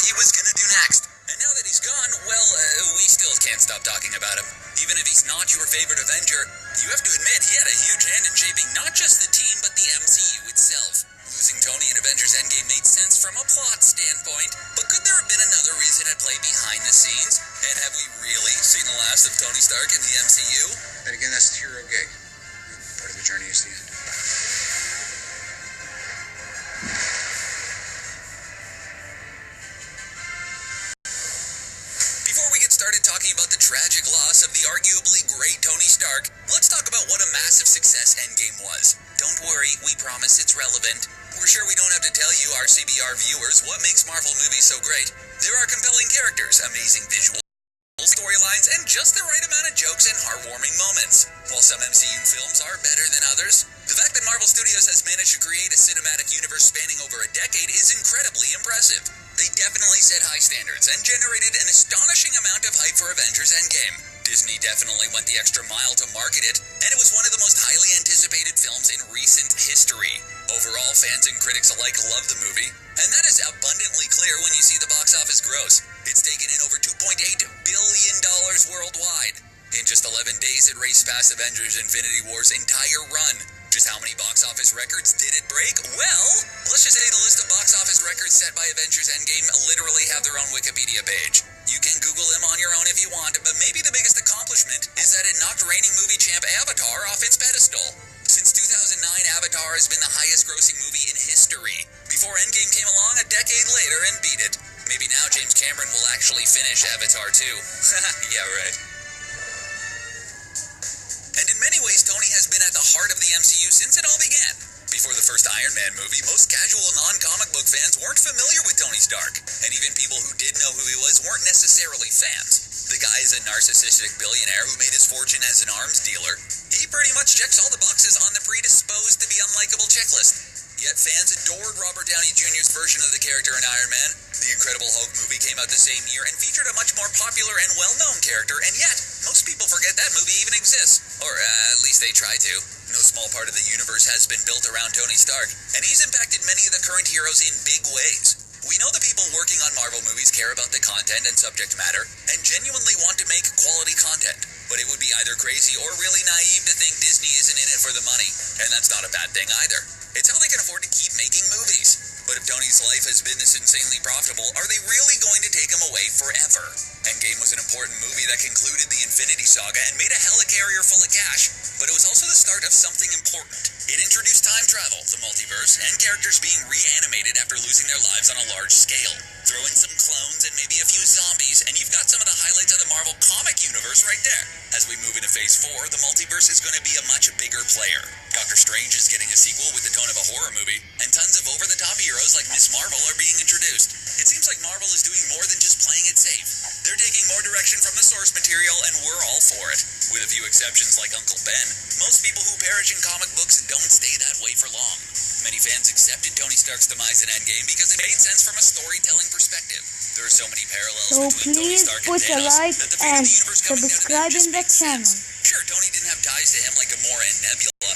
he was gonna do next. And now that he's gone, well, we still can't stop talking about him. Even if he's not your favorite Avenger, you have to admit he had a huge hand in shaping not just the team, but the MCU itself. Losing Tony in Avengers Endgame made sense from a plot standpoint, but could there have been another reason at play behind the scenes? And have we really seen the last of Tony Stark in the MCU? And again, that's the hero gig. Part of the journey is the end. Before we get started talking about the tragic loss of the arguably great Tony Stark, let's talk about what a massive success Endgame was. Don't worry, we promise it's relevant. We're sure we don't have to tell you, our CBR viewers, what makes Marvel movies so great. There are compelling characters, amazing visuals, storylines, and just the right amount of jokes and heartwarming moments. While some MCU films are better than others, the fact that Marvel Studios has managed to create a cinematic universe spanning over a decade is incredibly impressive. They definitely set high standards and generated an astonishing amount of hype for Avengers Endgame. Disney definitely went the extra mile to market it, and it was one of the most highly anticipated films in recent history. Overall, fans and critics alike love the movie, and that is abundantly clear when you see the box office gross. It's taken in over $2.8 billion worldwide. In just 11 days, it raced past Avengers Infinity War's entire run. Just how many box office records did it break? Well, let's just say the list of box office records set by Avengers Endgame literally have their own Wikipedia page. You can Google them on your own if you want, but maybe the biggest accomplishment is that it knocked reigning movie champ Avatar off its pedestal. Since 2009, Avatar has been the highest grossing movie in history, before Endgame came along a decade later and beat it. Maybe now James Cameron will actually finish Avatar 2. Yeah, right. And in many ways, Tony has been at the heart of the MCU since it all began. Before the first Iron Man movie, most casual non-comic book fans weren't familiar with Tony Stark, and even people who did know who he was weren't necessarily fans. The guy is a narcissistic billionaire who made his fortune as an arms dealer. He pretty much checks all the boxes on the predisposed to be unlikable checklist. Yet fans adored Robert Downey Jr.'s version of the character in Iron Man. The Incredible Hulk movie came out the same year and featured a much more popular and well-known character, and yet, most people forget that movie even exists. Or, at least they try to. No small part of the universe has been built around Tony Stark, and he's impacted many of the current heroes in big ways. We know the people working on Marvel movies care about the content and subject matter, and genuinely want to make quality content. But it would be either crazy or really naive to think Disney isn't in it for the money, and that's not a bad thing either. It's how they can afford to keep making movies. But if Tony's life has been this insanely profitable, are they really going to take him away forever? Endgame was an important movie that concluded the Infinity Saga and made a helicarrier full of cash. But it was also the start of something important. It introduced time travel, the multiverse, and characters being reanimated after losing their lives on a large scale. Throw in some clones and maybe a few zombies, and you've got some of the highlights of the Marvel comic universe right there. As we move into Phase 4, the multiverse is going to be a much bigger player. Doctor Strange is getting a sequel with the tone of a horror movie, and tons of over-the-top heroes like Miss Marvel are being introduced. It seems like Marvel is doing more than just playing it safe. They're taking more direction from the source material, and we're all for it. With a few exceptions like Uncle Ben, most people who perish in comic books don't stay that way for long. Many fans accepted Tony Stark's demise in Endgame because it made sense from a storytelling perspective. There are so many parallels So between Tony please Stark and put a Thanos like that the fate of and the universe coming down to that subscribe just in the makes channel. sense. Sure, Tony didn't have ties to him like Gamora and Nebula,